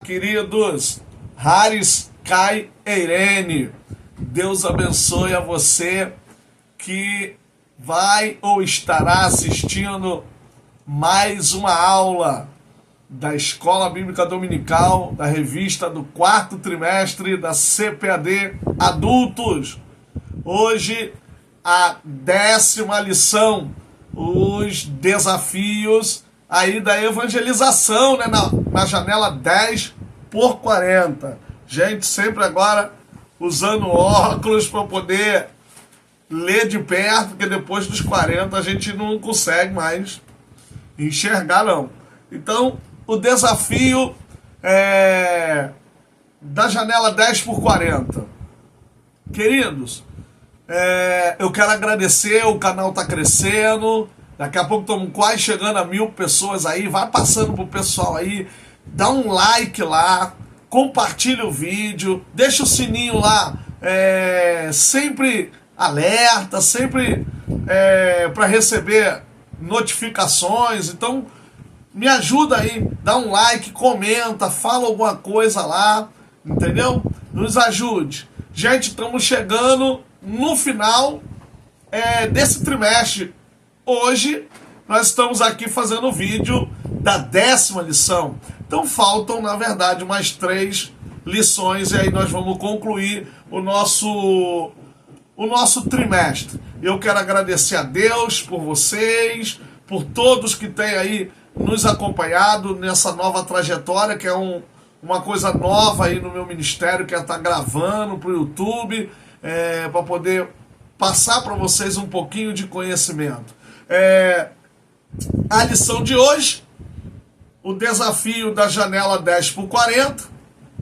queridos Haris, Kai e Irene. Deus abençoe a você que vai ou estará assistindo mais uma aula da Escola Bíblica Dominical, da revista do 4º trimestre da CPAD Adultos. Hoje, a 10ª lição, os desafios aí da evangelização, né, na janela 10x40. Gente, sempre agora usando óculos para poder ler de perto, porque depois dos 40 a gente não consegue mais enxergar, não. Então, o desafio da janela 10x40. Queridos, eu quero agradecer, o canal está crescendo, daqui a pouco estamos quase chegando a 1000 pessoas aí, vai passando pro pessoal aí, dá um like lá, compartilha o vídeo, deixa o sininho lá, sempre alerta, sempre para receber notificações. Então me ajuda aí, dá um like, comenta, fala alguma coisa lá, entendeu? Nos ajude. Gente, estamos chegando no final desse trimestre. Hoje nós estamos aqui fazendo o vídeo da 10ª lição. Então faltam, na verdade, mais 3 lições e aí nós vamos concluir o nosso trimestre. Eu quero agradecer a Deus por vocês, por todos que têm aí nos acompanhado nessa nova trajetória, que é uma coisa nova aí no meu ministério, que é estar gravando para o YouTube, para poder passar para vocês um pouquinho de conhecimento. A lição de hoje, o desafio da janela 10x40,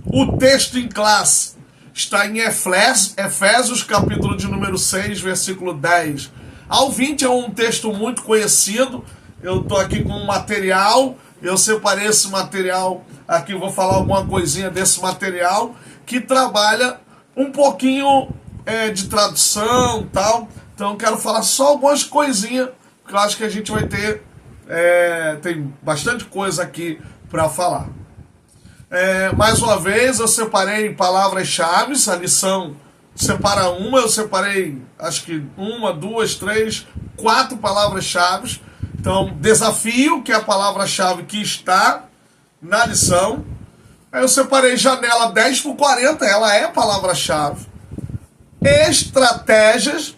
o texto em classe está em Efésios, capítulo de número 6, versículo 10 ao 20, é um texto muito conhecido. Eu estou aqui com um material, eu separei esse material aqui, vou falar alguma coisinha desse material, que trabalha um pouquinho de tradução e tal. Então eu quero falar só algumas coisinhas, porque eu acho que a gente vai ter, tem bastante coisa aqui para falar. Mais uma vez, eu separei palavras-chave, a lição separa uma, eu separei acho que 1, 2, 3, 4 palavras-chave. Então, desafio, que é a palavra-chave que está na lição. Aí eu separei janela 10x40, ela é a palavra-chave. Estratégias,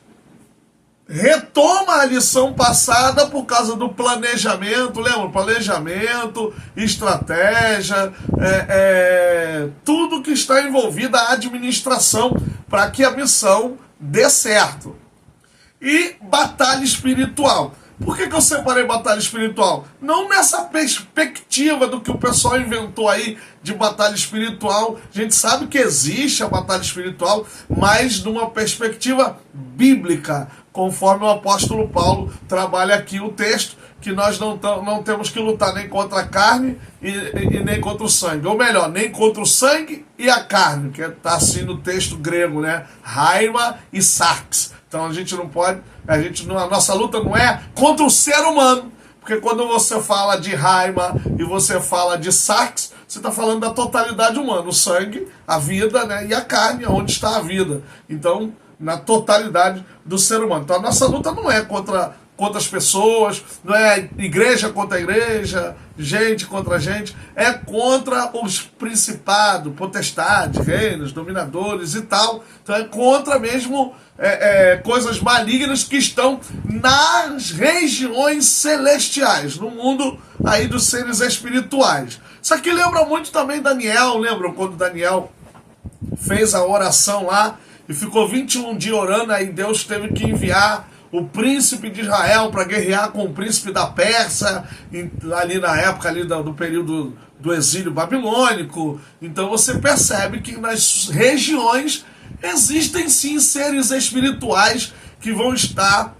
retoma a lição passada por causa do planejamento, lembra? Planejamento, estratégia, tudo que está envolvido, a administração, para que a missão dê certo. E batalha espiritual. Por que eu separei batalha espiritual? Não nessa perspectiva do que o pessoal inventou aí de batalha espiritual. A gente sabe que existe a batalha espiritual, mas numa perspectiva bíblica, conforme o apóstolo Paulo trabalha aqui o texto, que nós não temos que lutar nem contra a carne e nem contra o sangue. Ou melhor, nem contra o sangue e a carne, que está assim no texto grego, né? Raima e sarx. Então a gente não pode, a nossa luta não é contra o ser humano, porque quando você fala de Raima e você fala de sarx, você está falando da totalidade humana, o sangue, a vida, né, e a carne, onde está a vida. Então, na totalidade do ser humano. Então a nossa luta não é contra as pessoas, não é igreja contra igreja, gente contra gente, é contra os principados, potestades, reinos, dominadores e tal. Então é contra mesmo coisas malignas que estão nas regiões celestiais, no mundo aí dos seres espirituais. Isso aqui lembra muito também Daniel, lembram quando Daniel fez a oração lá e ficou 21 dias orando, aí Deus teve que enviar o príncipe de Israel para guerrear com o príncipe da Pérsia, ali na época ali do período do exílio babilônico. Então você percebe que nas regiões existem sim seres espirituais que vão estar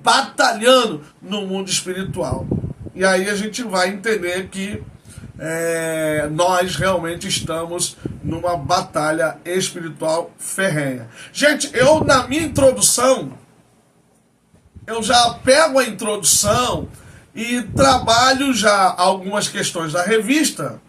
batalhando no mundo espiritual. E aí a gente vai entender que nós realmente estamos numa batalha espiritual ferrenha. Gente, eu na minha introdução, eu já pego a introdução e trabalho já algumas questões da revista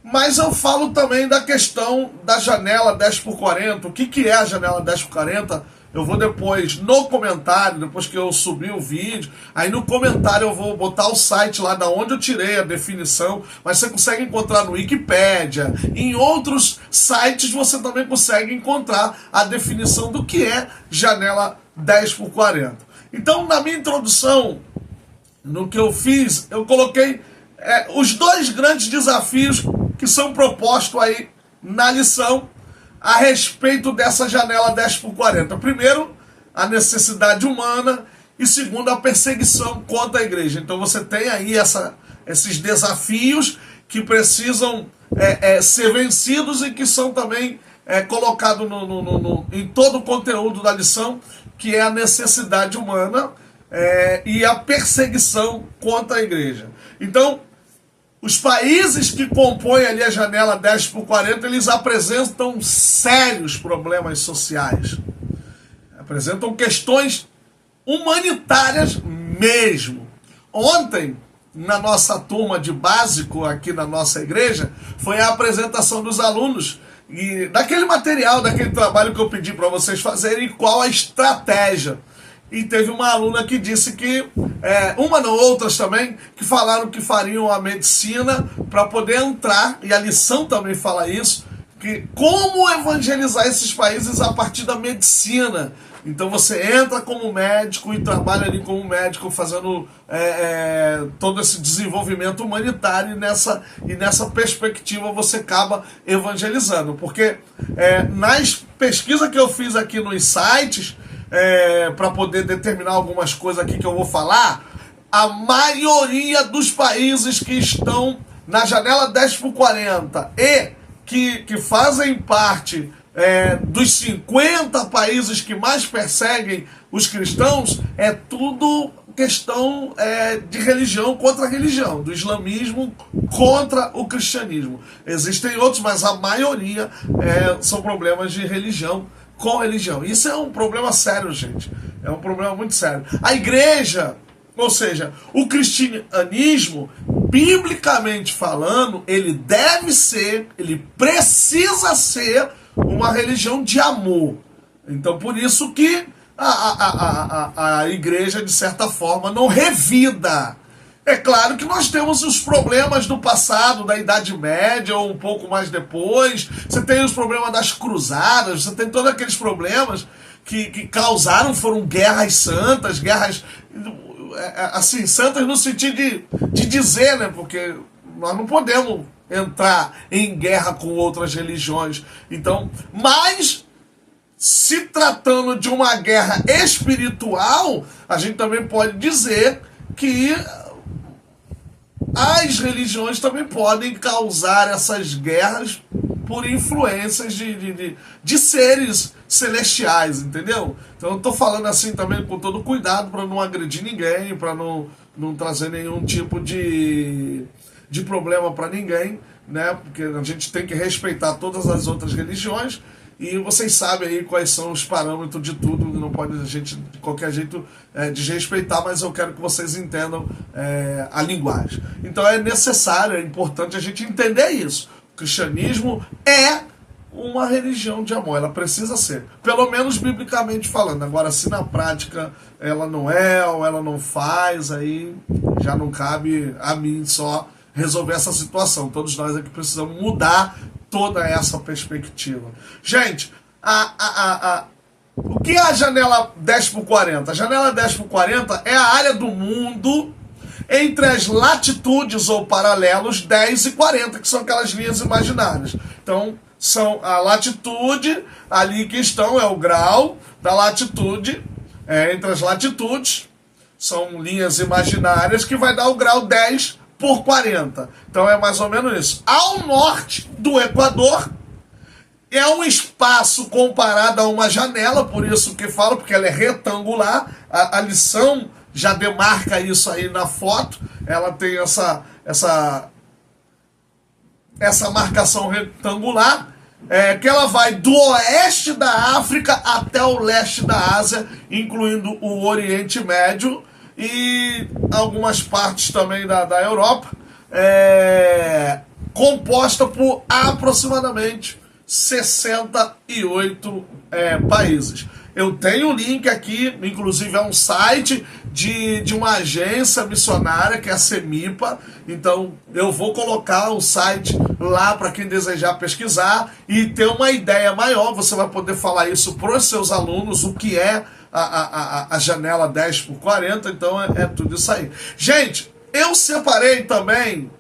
Mas eu falo também da questão da janela 10x40. O que é a janela 10x40? Eu vou depois, no comentário, depois que eu subir o vídeo, aí no comentário eu vou botar o site lá da onde eu tirei a definição, mas você consegue encontrar no Wikipédia. Em outros sites você também consegue encontrar a definição do que é janela 10x40. Então, na minha introdução, no que eu fiz, eu coloquei os dois grandes desafios que são propostos aí na lição a respeito dessa janela 10x40. Primeiro, a necessidade humana, e segundo, a perseguição contra a igreja. Então você tem aí esses desafios que precisam ser vencidos e que são também colocados em todo o conteúdo da lição, que é a necessidade humana e a perseguição contra a igreja. Então, os países que compõem ali a janela 10x40, eles apresentam sérios problemas sociais. Apresentam questões humanitárias mesmo. Ontem, na nossa turma de básico aqui na nossa igreja, foi a apresentação dos alunos e daquele material, daquele trabalho que eu pedi para vocês fazerem, qual a estratégia. E teve uma aluna que disse que, uma não, outras também, que falaram que fariam a medicina para poder entrar, e a lição também fala isso, que como evangelizar esses países a partir da medicina. Então você entra como médico e trabalha ali como médico fazendo todo esse desenvolvimento humanitário e nessa perspectiva você acaba evangelizando. Porque nas pesquisas que eu fiz aqui nos sites, para poder determinar algumas coisas aqui que eu vou falar, a maioria dos países que estão na janela 10x40 e que fazem parte dos 50 países que mais perseguem os cristãos, é tudo questão de religião contra religião, do islamismo contra o cristianismo. Existem outros, mas a maioria são problemas de religião com religião. Isso é um problema sério, gente. É um problema muito sério. A igreja, ou seja, o cristianismo, biblicamente falando, ele precisa ser uma religião de amor. Então, por isso que a igreja, de certa forma, não revida. É claro que nós temos os problemas do passado, da Idade Média, ou um pouco mais depois. Você tem os problemas das cruzadas, você tem todos aqueles problemas que causaram, foram guerras santas, guerras, assim, santas no sentido de dizer, né? Porque nós não podemos entrar em guerra com outras religiões. Então, mas se tratando de uma guerra espiritual, a gente também pode dizer que as religiões também podem causar essas guerras por influências de seres celestiais, entendeu? Então eu estou falando assim também com todo cuidado para não agredir ninguém, para não trazer nenhum tipo de problema para ninguém, né? Porque a gente tem que respeitar todas as outras religiões. E vocês sabem aí quais são os parâmetros de tudo, não pode a gente de qualquer jeito desrespeitar, mas eu quero que vocês entendam a linguagem. Então é necessário, é importante a gente entender isso. O cristianismo é uma religião de amor, ela precisa ser, pelo menos biblicamente falando. Agora, se na prática ela não é ou ela não faz, aí já não cabe a mim só resolver essa situação. Todos nós aqui precisamos mudar toda essa perspectiva. Gente, o que é a janela 10x40? A janela 10x40 é a área do mundo entre as latitudes ou paralelos 10 e 40, que são aquelas linhas imaginárias. Então, são a latitude, ali que estão, é o grau da latitude, entre as latitudes, são linhas imaginárias que vai dar o grau 10 por 40. Então é mais ou menos isso. Ao norte do Equador é um espaço comparado a uma janela, por isso que falo, porque ela é retangular. A lição já demarca isso aí na foto. Ela tem essa marcação retangular, que ela vai do oeste da África até o leste da Ásia, incluindo o Oriente Médio e algumas partes também da Europa. composta por aproximadamente 68 países. Eu tenho um link aqui, inclusive é um site de uma agência missionária, que é a CEMIPA. Então eu vou colocar o site lá para quem desejar pesquisar e ter uma ideia maior. Você vai poder falar isso para os seus alunos, o que é a janela 10x40. Então é tudo isso aí. Gente, eu separei também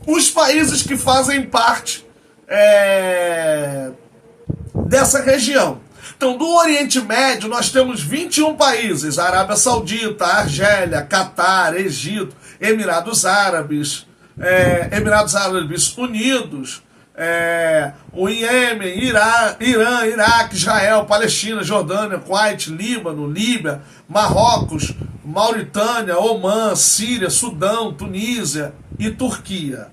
os países que fazem parte dessa região. Então, do Oriente Médio, nós temos 21 países: Arábia Saudita, Argélia, Catar, Egito, Emirados Árabes Unidos, o Iêmen, Irã, Iraque, Israel, Palestina, Jordânia, Kuwait, Líbano, Líbia, Marrocos, Mauritânia, Omã, Síria, Sudão, Tunísia e Turquia.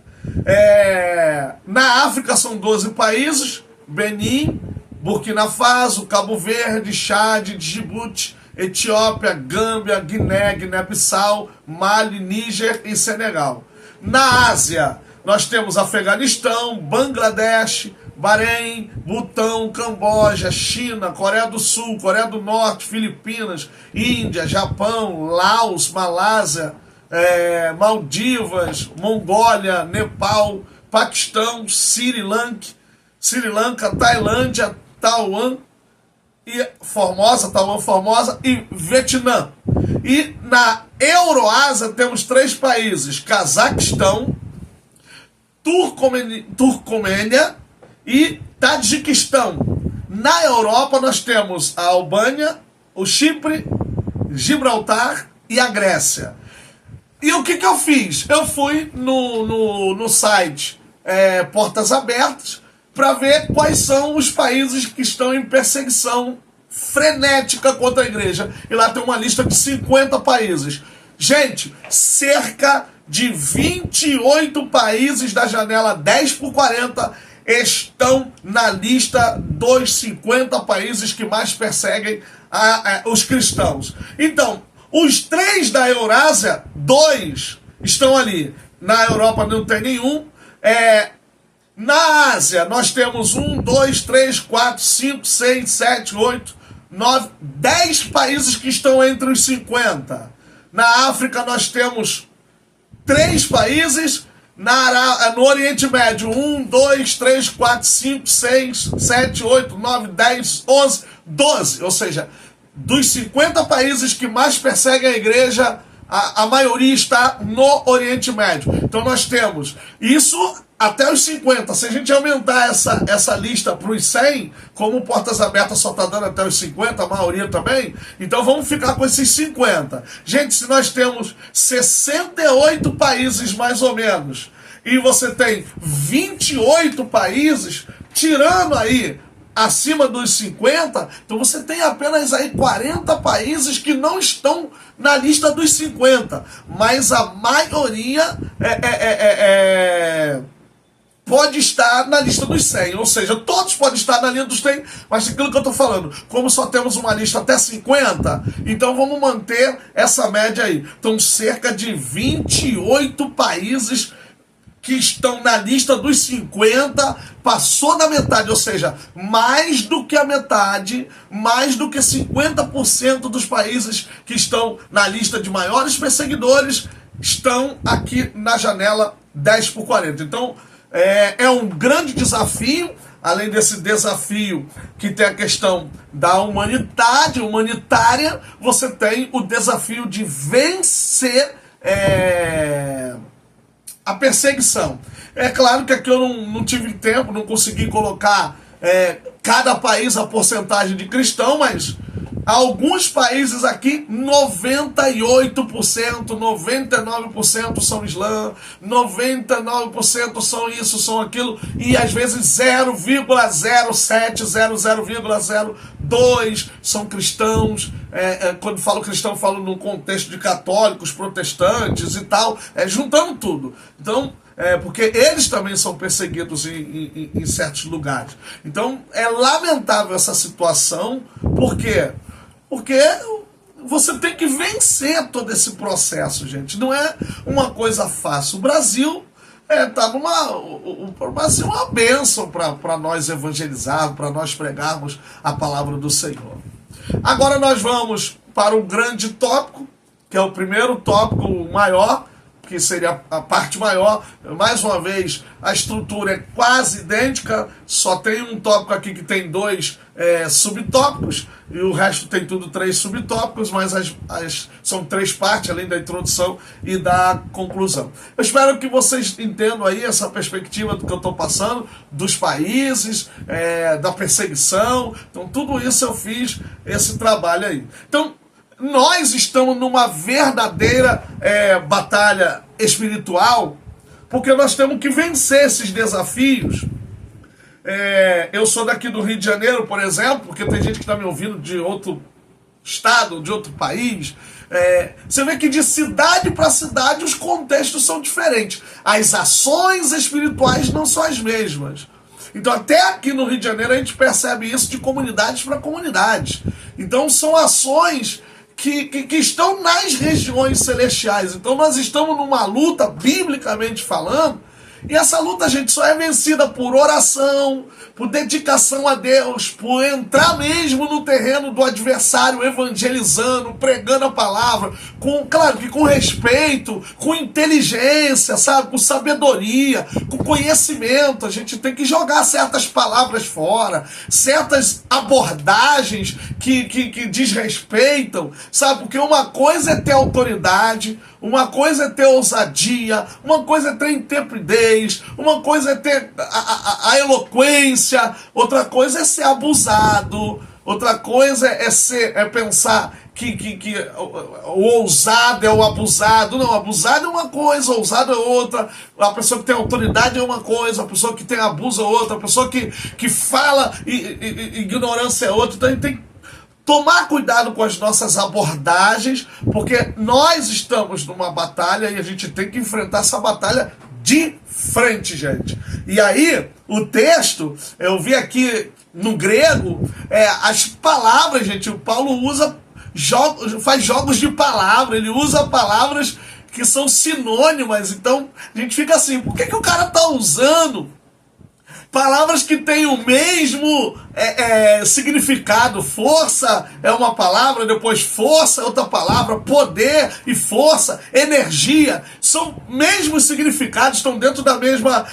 Na África são 12 países: Benin, Burkina Faso, Cabo Verde, Chad, Djibouti, Etiópia, Gâmbia, Guiné, Guiné-Bissau, Mali, Níger e Senegal. Na Ásia, nós temos Afeganistão, Bangladesh, Bahrein, Butão, Camboja, China, Coreia do Sul, Coreia do Norte, Filipinas, Índia, Japão, Laos, Malásia, Maldivas, Mongólia, Nepal, Paquistão, Sri Lanka, Tailândia, Taiwan Formosa e Vietnã. E na Euroásia temos 3 países: Cazaquistão, Turcomênia e Tadjiquistão. Na Europa nós temos a Albânia, o Chipre, Gibraltar e a Grécia. E o que eu fiz? Eu fui no site Portas Abertas para ver quais são os países que estão em perseguição frenética contra a igreja. E lá tem uma lista de 50 países. Gente, cerca de 28 países da janela 10x40 estão na lista dos 50 países que mais perseguem os cristãos. Então, os 3 da Eurásia, 2 estão ali. Na Europa não tem nenhum. Na Ásia, nós temos 1, 2, 3, 4, 5, 6, 7, 8, 9, 10 países que estão entre os 50. Na África, nós temos 3 países. No Oriente Médio, 1, 2, 3, 4, 5, 6, 7, 8, 9, 10, 11, 12. Ou seja, dos 50 países que mais perseguem a igreja, a maioria está no Oriente Médio. Então nós temos isso até os 50. Se a gente aumentar essa lista para os 100, como o Portas Abertas só está dando até os 50, a maioria também, então vamos ficar com esses 50. Gente, se nós temos 68 países mais ou menos, e você tem 28 países, tirando aí acima dos 50, então você tem apenas aí 40 países que não estão na lista dos 50, mas a maioria pode estar na lista dos 100, ou seja, todos podem estar na lista dos 100, mas aquilo que eu estou falando, como só temos uma lista até 50, então vamos manter essa média aí. Então cerca de 28 países que estão na lista dos 50, passou da metade, ou seja, mais do que a metade, mais do que 50% dos países que estão na lista de maiores perseguidores estão aqui na janela 10x40. Então, é um grande desafio. Além desse desafio que tem a questão da humanitária, você tem o desafio de vencer a perseguição. É claro que aqui eu não tive tempo, não consegui colocar cada país a porcentagem de cristão, mas alguns países aqui, 98%, 99% são Islã, 99% são isso, são aquilo, e às vezes 0,07, 0,02 são cristãos. Quando falo cristão, falo no contexto de católicos, protestantes e tal, juntando tudo. Então, porque eles também são perseguidos em certos lugares. Então, é lamentável essa situação. Por quê? Porque você tem que vencer todo esse processo, gente. Não é uma coisa fácil. O Brasil tá assim, uma bênção para nós evangelizarmos, para nós pregarmos a palavra do Senhor. Agora nós vamos para o grande tópico, que é o primeiro tópico maior, que seria a parte maior. Mais uma vez, a estrutura é quase idêntica, só tem um tópico aqui que tem dois subtópicos, e o resto tem tudo 3 subtópicos, mas são 3 partes, além da introdução e da conclusão. Eu espero que vocês entendam aí essa perspectiva do que eu estou passando, dos países, da perseguição. Então, tudo isso eu fiz, esse trabalho aí. Então, nós estamos numa verdadeira batalha espiritual, porque nós temos que vencer esses desafios. Eu sou daqui do Rio de Janeiro, por exemplo, porque tem gente que está me ouvindo de outro estado, de outro país. Você vê que de cidade para cidade os contextos são diferentes. As ações espirituais não são as mesmas. Então, até aqui no Rio de Janeiro, a gente percebe isso de comunidades para comunidades. Então, são ações que estão nas regiões celestiais. Então nós estamos numa luta, biblicamente falando, e essa luta, gente, só é vencida por oração, por dedicação a Deus, por entrar mesmo no terreno do adversário, evangelizando, pregando a palavra, claro que com respeito, com inteligência, sabe, com sabedoria, com conhecimento. A gente tem que jogar certas palavras fora, certas abordagens que desrespeitam, sabe, porque uma coisa é ter autoridade, uma coisa é ter ousadia, uma coisa é ter intrepidez, uma coisa é ter a eloquência, outra coisa é ser abusado, outra coisa é pensar que o ousado é o abusado. Não, abusado é uma coisa, ousado é outra. A pessoa que tem autoridade é uma coisa, a pessoa que tem abuso é outra, a pessoa que fala ignorância é outra. Então a gente tem que tomar cuidado com as nossas abordagens, porque nós estamos numa batalha e a gente tem que enfrentar essa batalha de frente, gente. E aí, o texto, eu vi aqui no grego, as palavras, gente, o Paulo faz jogos de palavra, ele usa palavras que são sinônimas. Então, a gente fica assim, por que o cara está usando palavras que têm o mesmo significado? Força é uma palavra, depois força é outra palavra, poder e força, energia, são mesmos significados, estão dentro da mesma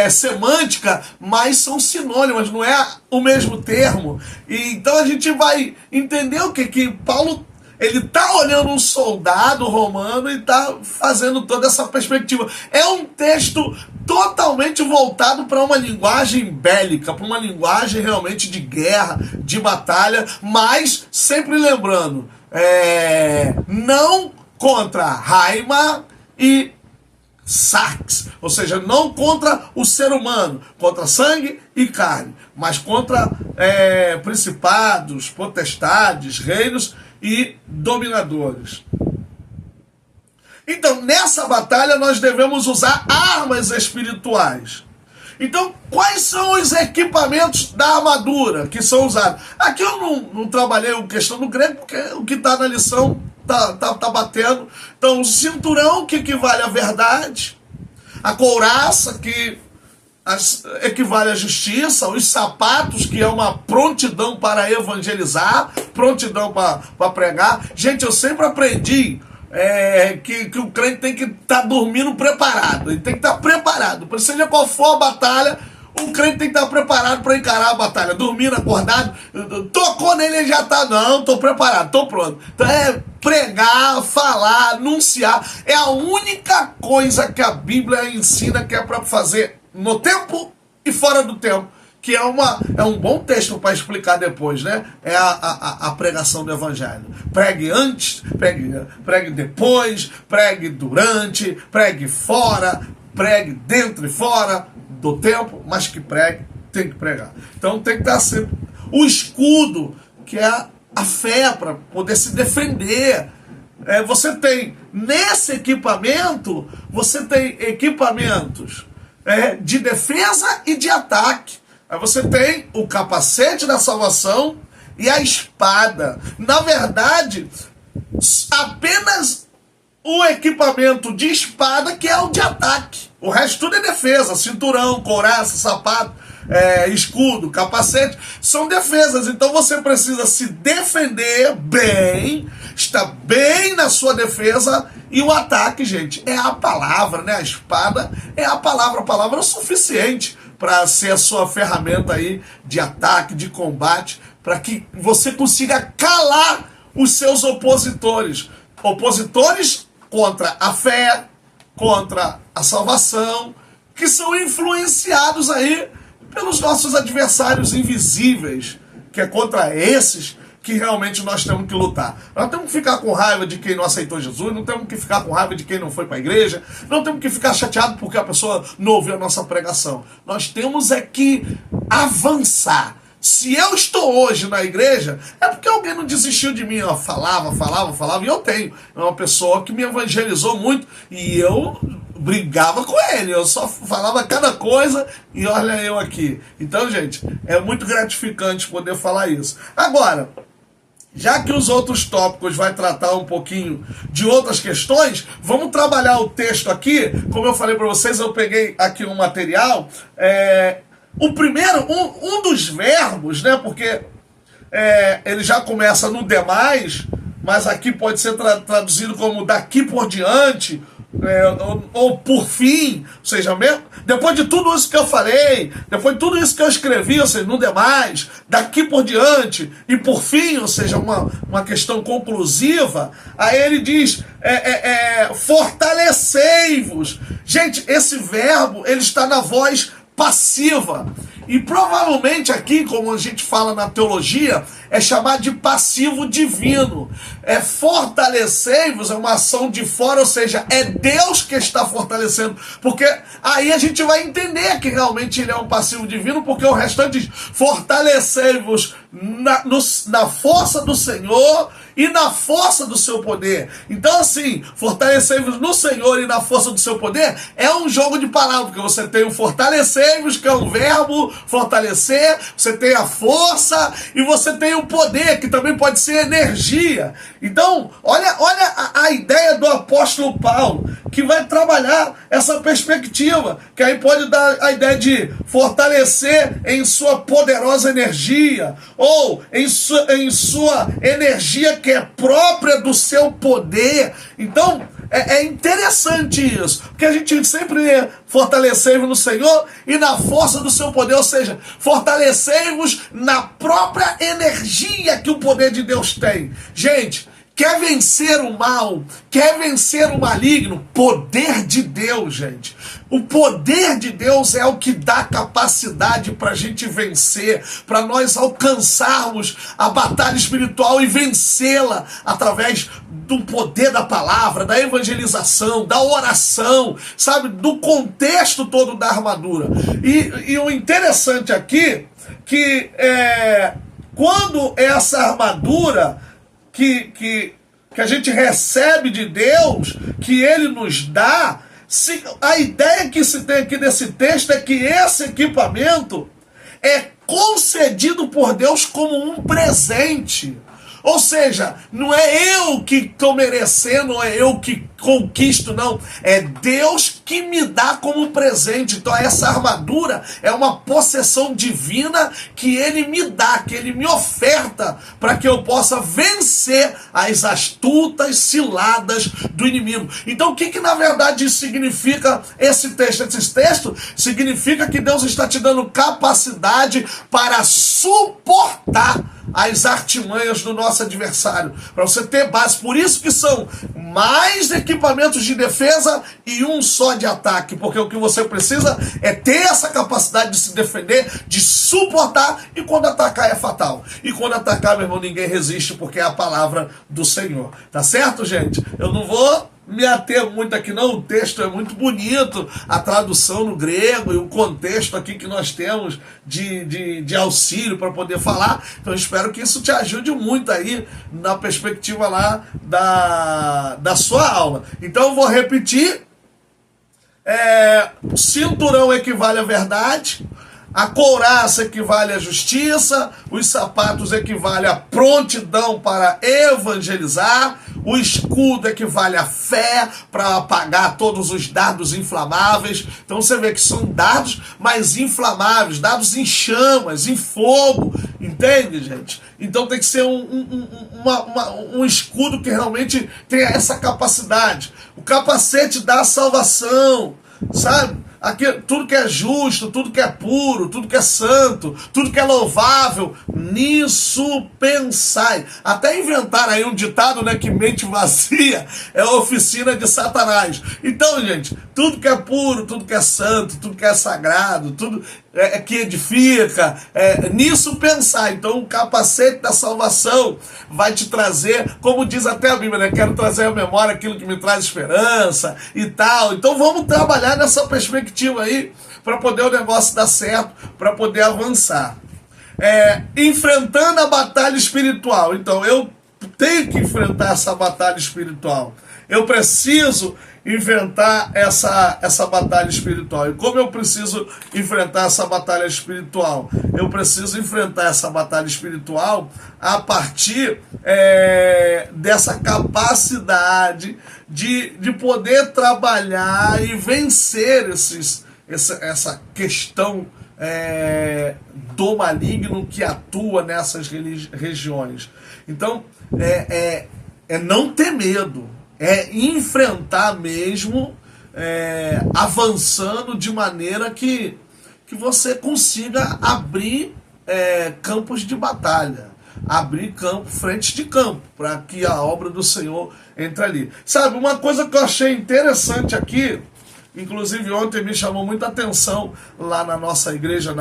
semântica, mas são sinônimas, não é o mesmo termo. E então a gente vai entender o que Paulo, ele está olhando um soldado romano e está fazendo toda essa perspectiva. É um texto totalmente voltado para uma linguagem bélica, para uma linguagem realmente de guerra, de batalha, mas sempre lembrando, não contra Raima e Sarx, ou seja, não contra o ser humano, contra sangue e carne, mas contra principados, potestades, reinos e dominadores. Então, nessa batalha nós devemos usar armas espirituais. Então, quais são os equipamentos da armadura que são usados? Aqui eu não trabalhei a questão do grego, porque o que está na lição tá batendo. Então, o cinturão, que equivale à verdade, a couraça, que equivale à justiça, os sapatos, que é uma prontidão para evangelizar, prontidão para pregar. Gente, eu sempre aprendi que o crente tem que estar dormindo preparado, ele tem que estar preparado, seja qual for a batalha, o crente tem que estar preparado para encarar a batalha, dormindo, acordado, tocou nele, ele já está, não, estou preparado, estou pronto. Então pregar, falar, anunciar, é a única coisa que a Bíblia ensina que é para fazer no tempo e fora do tempo, que é um bom texto para explicar depois, né? É a pregação do evangelho. Pregue antes, pregue depois, pregue durante, pregue fora, pregue dentro e fora do tempo, mas que pregue, tem que pregar. Então tem que estar sempre o escudo, que é a fé, para poder se defender. Você tem, nesse equipamento, você tem equipamentos de defesa e de ataque. Aí você tem o capacete da salvação e a espada. Na verdade, apenas o equipamento de espada, que é o de ataque. O resto tudo é defesa: cinturão, couraça, sapato, escudo, capacete, são defesas. Então você precisa se defender bem, está bem na sua defesa. E o ataque, gente, é a palavra, né? A espada é a palavra é o suficiente para ser a sua ferramenta aí de ataque, de combate, para que você consiga calar os seus opositores. Opositores contra a fé, contra a salvação, que são influenciados aí pelos nossos adversários invisíveis, que é contra esses que realmente nós temos que lutar. Nós temos que ficar com raiva de quem não aceitou Jesus, não temos que ficar com raiva de quem não foi para a igreja, não temos que ficar chateado porque a pessoa não ouviu a nossa pregação. Nós temos é que avançar. Se eu estou hoje na igreja, é porque alguém não desistiu de mim. Eu falava, e eu tenho. É uma pessoa que me evangelizou muito e eu brigava com ele. Eu só falava cada coisa e olha eu aqui. Então, gente, é muito gratificante poder falar isso. Agora, já que os outros tópicos vai tratar um pouquinho de outras questões, vamos trabalhar o texto aqui. Como eu falei para vocês, eu peguei aqui um material. O primeiro, um dos verbos, né? Porque ele já começa no demais, mas aqui pode ser traduzido como daqui por diante, ou por fim, ou seja, mesmo, depois de tudo isso que eu falei, depois de tudo isso que eu escrevi, ou seja, no demais, daqui por diante e por fim, ou seja, uma questão conclusiva, aí ele diz, fortalecei-vos. Gente, esse verbo, ele está na voz passiva. E provavelmente aqui, como a gente fala na teologia, é chamado de passivo divino. Fortalecei-vos é uma ação de fora, ou seja, é Deus que está fortalecendo. Porque aí a gente vai entender que realmente ele é um passivo divino, porque o restante diz, fortalecei-vos na força do Senhor e na força do seu poder. Então assim, fortalecei-vos no Senhor e na força do seu poder é um jogo de palavras, porque você tem o fortalecei-vos, que é um verbo, fortalecer, você tem a força e você tem o poder, que também pode ser energia. Então, olha a ideia do apóstolo Paulo, que vai trabalhar essa perspectiva, que aí pode dar a ideia de fortalecer em sua poderosa energia, ou em sua energia que é própria do seu poder. Então, é interessante isso, porque a gente sempre fortalecei-vos no Senhor e na força do seu poder, ou seja, fortalecei-vos na própria energia que o poder de Deus tem. Gente, quer vencer o mal, quer vencer o maligno, poder de Deus, gente. O poder de Deus é o que dá capacidade para a gente vencer, para nós alcançarmos a batalha espiritual e vencê-la através do poder da palavra, da evangelização, da oração, sabe, do contexto todo da armadura. E o interessante aqui, que quando essa armadura que a gente recebe de Deus, que Ele nos dá, a ideia que se tem aqui nesse texto é que esse equipamento é concedido por Deus como um presente. Ou seja, não é eu que estou merecendo, não é eu que conquisto, não. É Deus que me dá como presente. Então essa armadura é uma possessão divina que Ele me dá, que Ele me oferta para que eu possa vencer as astutas ciladas do inimigo. Então o que na verdade significa esse texto? Esse texto significa que Deus está te dando capacidade para suportar as artimanhas do nosso adversário, para você ter base. Por isso que são mais equipamentos de defesa e um só de ataque, porque o que você precisa é ter essa capacidade de se defender, de suportar, e quando atacar é fatal. E quando atacar, meu irmão, ninguém resiste, porque é a palavra do Senhor. Tá certo, gente? Eu não vou me ater muito aqui não, o texto é muito bonito, a tradução no grego e o contexto aqui que nós temos de auxílio para poder falar. Então eu espero que isso te ajude muito aí na perspectiva lá da sua aula. Então eu vou repetir: cinturão equivale à verdade, a couraça equivale à justiça, os sapatos equivale à prontidão para evangelizar, O escudo equivale à fé para apagar todos os dardos inflamáveis. Então você vê que são dardos, mas inflamáveis, dardos em chamas, em fogo. Entende, gente? Então tem que ser um escudo que realmente tenha essa capacidade. O capacete da salvação, sabe? Aqui, tudo que é justo, tudo que é puro, tudo que é santo, tudo que é louvável, nisso pensai. Até inventaram aí um ditado, né, que mente vazia é a oficina de Satanás. Então, gente, tudo que é puro, tudo que é santo, tudo que é sagrado, tudo que edifica, nisso pensar. Então o capacete da salvação vai te trazer, como diz até a Bíblia, né? Quero trazer à memória aquilo que me traz esperança e tal. Então vamos trabalhar nessa perspectiva aí para poder o negócio dar certo, para poder avançar. Enfrentando a batalha espiritual. Então eu tenho que enfrentar essa batalha espiritual. Eu preciso enfrentar essa batalha espiritual. E como eu preciso enfrentar essa batalha espiritual? Eu preciso enfrentar essa batalha espiritual a partir dessa capacidade de poder trabalhar e vencer essa questão do maligno que atua nessas regiões. Então, não ter medo. Enfrentar mesmo, avançando de maneira que você consiga abrir campos de batalha, abrir frentes de campo, para que a obra do Senhor entre ali. Sabe, uma coisa que eu achei interessante aqui, inclusive ontem me chamou muita atenção lá na nossa igreja,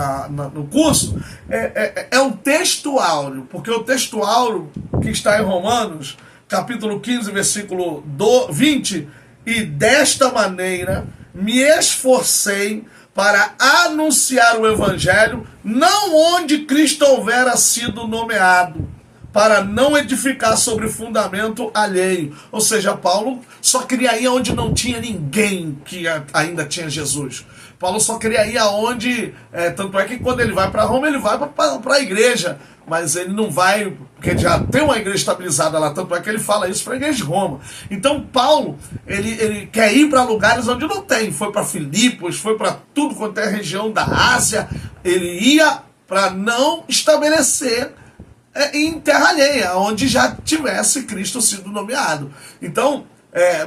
no curso, é um texto áureo, porque o texto áureo que está em Romanos, capítulo 15, versículo 20, e desta maneira me esforcei para anunciar o evangelho, não onde Cristo houvera sido nomeado, para não edificar sobre fundamento alheio. Ou seja, Paulo só queria ir onde não tinha ninguém que ainda tinha Jesus. Paulo só queria ir aonde, tanto é que quando ele vai para Roma, ele vai para a igreja, mas ele não vai, porque já tem uma igreja estabilizada lá, tanto é que ele fala isso para a igreja de Roma. Então Paulo, ele quer ir para lugares onde não tem, foi para Filipos, foi para tudo quanto é região da Ásia, ele ia para não estabelecer em terra alheia, onde já tivesse Cristo sido nomeado. Então,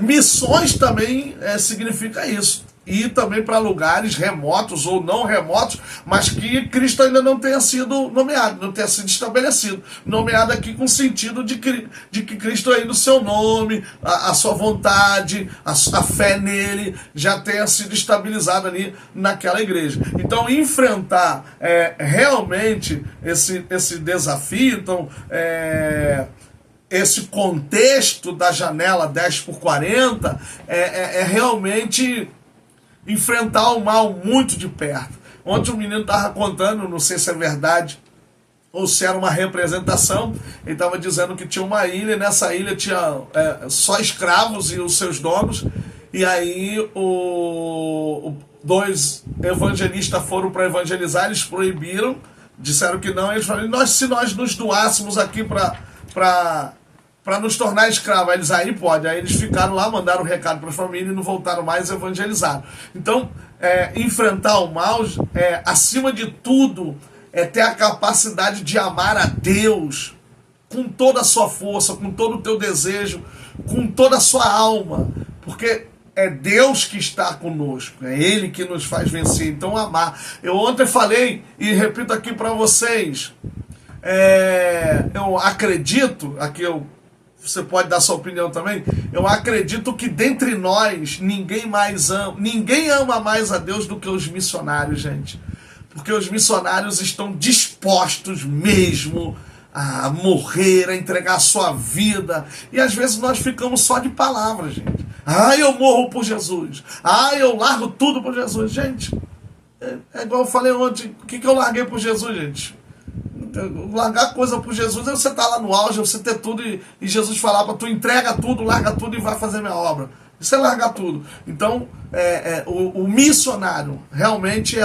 missões também significa isso. E também para lugares remotos ou não remotos, mas que Cristo ainda não tenha sido nomeado, não tenha sido estabelecido. Nomeado aqui com o sentido de que Cristo ainda, o seu nome, a sua vontade, a fé nele já tenha sido estabilizada ali naquela igreja. Então, enfrentar realmente esse desafio, então, esse contexto da janela 10x40 é realmente enfrentar o mal muito de perto. Ontem um menino estava contando, não sei se é verdade ou se era uma representação, ele estava dizendo que tinha uma ilha, e nessa ilha tinha só escravos e os seus donos, e aí dois evangelistas foram para evangelizar, eles proibiram, disseram que não, eles falaram, se nós nos doássemos aqui para nos tornar escravos, eles aí pode. Aí eles ficaram lá, mandaram um recado para a família e não voltaram mais, evangelizaram. Então, enfrentar o mal, acima de tudo, ter a capacidade de amar a Deus com toda a sua força, com todo o teu desejo, com toda a sua alma, porque é Deus que está conosco, é Ele que nos faz vencer. Então, amar. Eu ontem falei e repito aqui para vocês, eu acredito, você pode dar sua opinião também, eu acredito que dentre nós ninguém ama mais a Deus do que os missionários, gente. Porque os missionários estão dispostos mesmo a morrer, a entregar a sua vida. E às vezes nós ficamos só de palavras, gente. Eu morro por Jesus. Eu largo tudo por Jesus. Gente, é igual eu falei ontem, o que eu larguei por Jesus, gente? Largar coisa por Jesus é você estar lá no auge, você ter tudo e Jesus falar para tu, entrega tudo, larga tudo e vai fazer minha obra. Isso é largar tudo. Então, o missionário realmente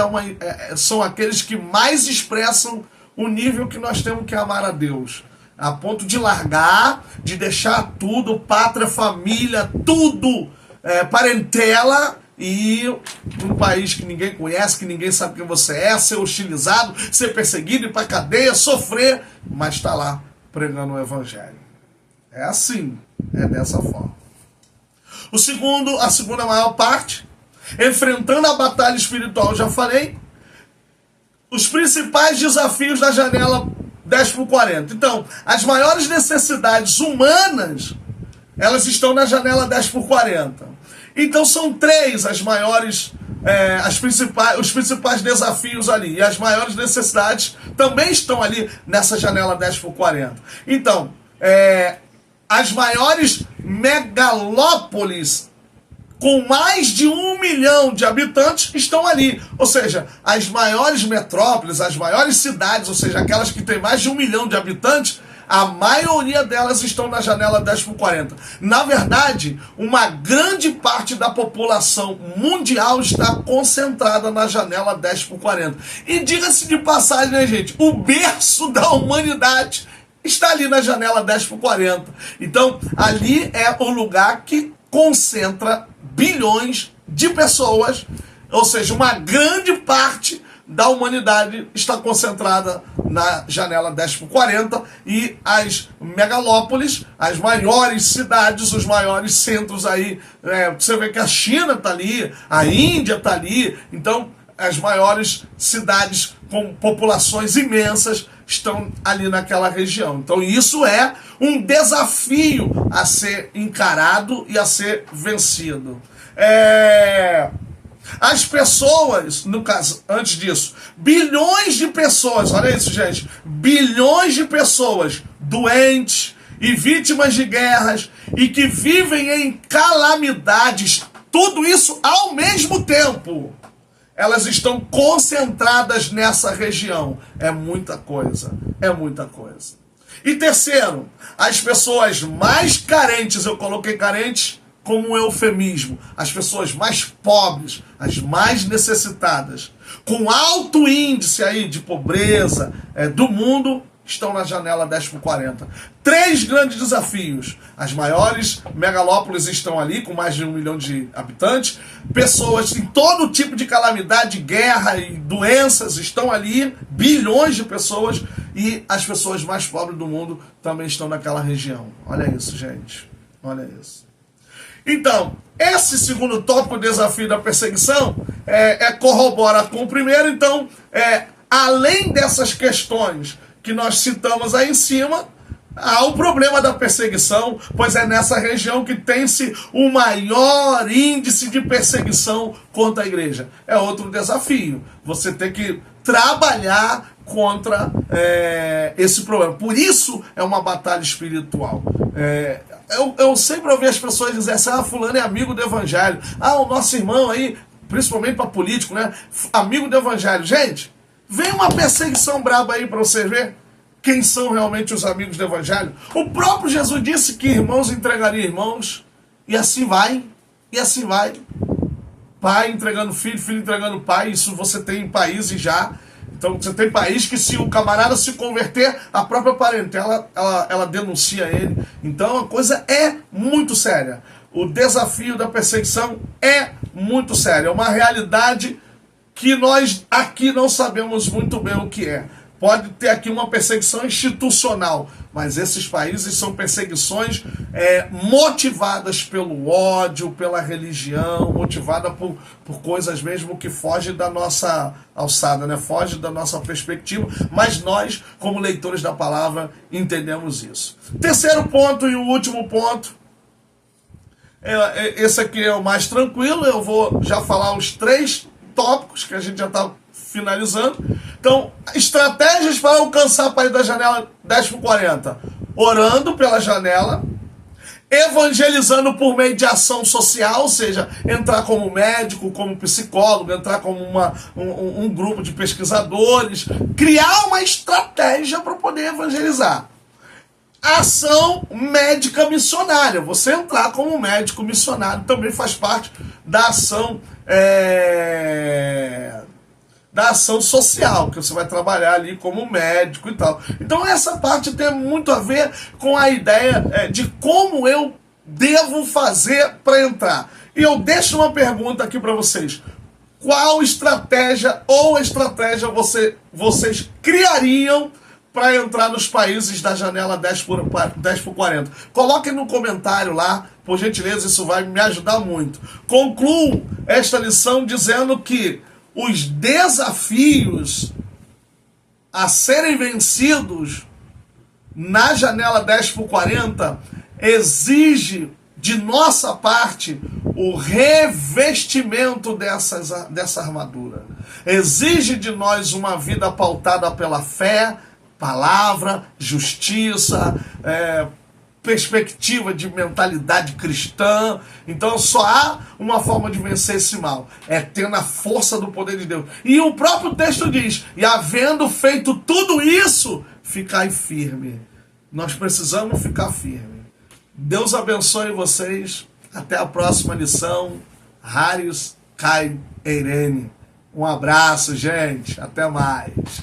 são aqueles que mais expressam o nível que nós temos que amar a Deus. a ponto de largar, de deixar tudo, pátria, família, tudo, parentela, e um país que ninguém conhece, que ninguém sabe quem você é, ser hostilizado, ser perseguido, ir pra cadeia, sofrer, mas está lá pregando o evangelho. É assim, é dessa forma. A segunda maior parte, enfrentando a batalha espiritual, já falei, os principais desafios da janela 10/40. Então, as maiores necessidades humanas, elas estão na janela 10/40. Então são três as maiores, os principais desafios ali. E as maiores necessidades também estão ali nessa janela 10/40. Então, as maiores megalópolis com mais de 1 milhão de habitantes estão ali. Ou seja, as maiores metrópoles, as maiores cidades, ou seja, aquelas que têm mais de 1 milhão de habitantes, a maioria delas estão na janela 10/40. Na verdade, uma grande parte da população mundial está concentrada na janela 10/40. E diga-se de passagem, né, gente? O berço da humanidade está ali na janela 10/40. Então, ali é o lugar que concentra bilhões de pessoas, ou seja, uma grande parte da humanidade está concentrada na janela 10/40, e as megalópolis, as maiores cidades, os maiores centros aí, você vê que a China está ali, a Índia está ali, então as maiores cidades com populações imensas estão ali naquela região. Então isso é um desafio a ser encarado e a ser vencido. As pessoas, no caso, antes disso, bilhões de pessoas, olha isso, gente, bilhões de pessoas doentes e vítimas de guerras e que vivem em calamidades, tudo isso ao mesmo tempo. Elas estão concentradas nessa região. É muita coisa, é muita coisa. E terceiro, as pessoas mais carentes, eu coloquei carentes como um eufemismo, as pessoas mais pobres, as mais necessitadas, com alto índice aí de pobreza do mundo, estão na janela 10/40. 3 grandes desafios. As maiores megalópolis estão ali, com mais de 1 milhão de habitantes. Pessoas em todo tipo de calamidade, guerra e doenças estão ali, bilhões de pessoas, e as pessoas mais pobres do mundo também estão naquela região. Olha isso, gente. Olha isso. Então, esse segundo tópico, o desafio da perseguição, corrobora com o primeiro. Então, além dessas questões que nós citamos aí em cima, há o problema da perseguição, pois é nessa região que tem-se o maior índice de perseguição contra a igreja. É outro desafio. Você tem que trabalhar contra esse problema. Por isso é uma batalha espiritual. Eu sempre ouvi as pessoas dizerem assim, fulano é amigo do evangelho. O nosso irmão aí, principalmente para político, né? Amigo do evangelho. Gente, vem uma perseguição braba aí para você ver quem são realmente os amigos do evangelho. O próprio Jesus disse que irmãos entregariam irmãos, e assim vai, e assim vai. Pai entregando filho, filho entregando pai, isso você tem em países já. Então você tem país que, se o camarada se converter, a própria parentela ela denuncia ele. Então a coisa é muito séria. O desafio da perseguição é muito sério. É uma realidade que nós aqui não sabemos muito bem o que é. Pode ter aqui uma perseguição institucional, mas esses países são perseguições motivadas pelo ódio, pela religião, motivada por coisas mesmo que fogem da nossa alçada, né? Fogem da nossa perspectiva, mas nós, como leitores da palavra, entendemos isso. Terceiro ponto e o último ponto, esse aqui é o mais tranquilo, eu vou já falar os 3 tópicos que a gente já está finalizando. Então, estratégias para alcançar a parede da janela 10/40. Orando pela janela, evangelizando por meio de ação social, ou seja, entrar como médico, como psicólogo, entrar como um grupo de pesquisadores, criar uma estratégia para poder evangelizar. Ação médica missionária, você entrar como médico missionário também faz parte da ação da ação social, que você vai trabalhar ali como médico e tal. Então essa parte tem muito a ver com a ideia de como eu devo fazer para entrar. E eu deixo uma pergunta aqui para vocês. Qual estratégia ou estratégia vocês criariam para entrar nos países da janela 10 por 40? Coloquem no comentário lá, por gentileza, isso vai me ajudar muito. Concluo esta lição dizendo que os desafios a serem vencidos na janela 10 por 40 exige de nossa parte o revestimento dessa armadura. Exige de nós uma vida pautada pela fé, palavra, justiça, perspectiva de mentalidade cristã. Então só há uma forma de vencer esse mal, é tendo a força do poder de Deus. E o próprio texto diz, e havendo feito tudo isso, ficai firme. Nós precisamos ficar firme. Deus abençoe vocês. Até a próxima lição. Harius Kai Eirene. Um abraço, gente. Até mais.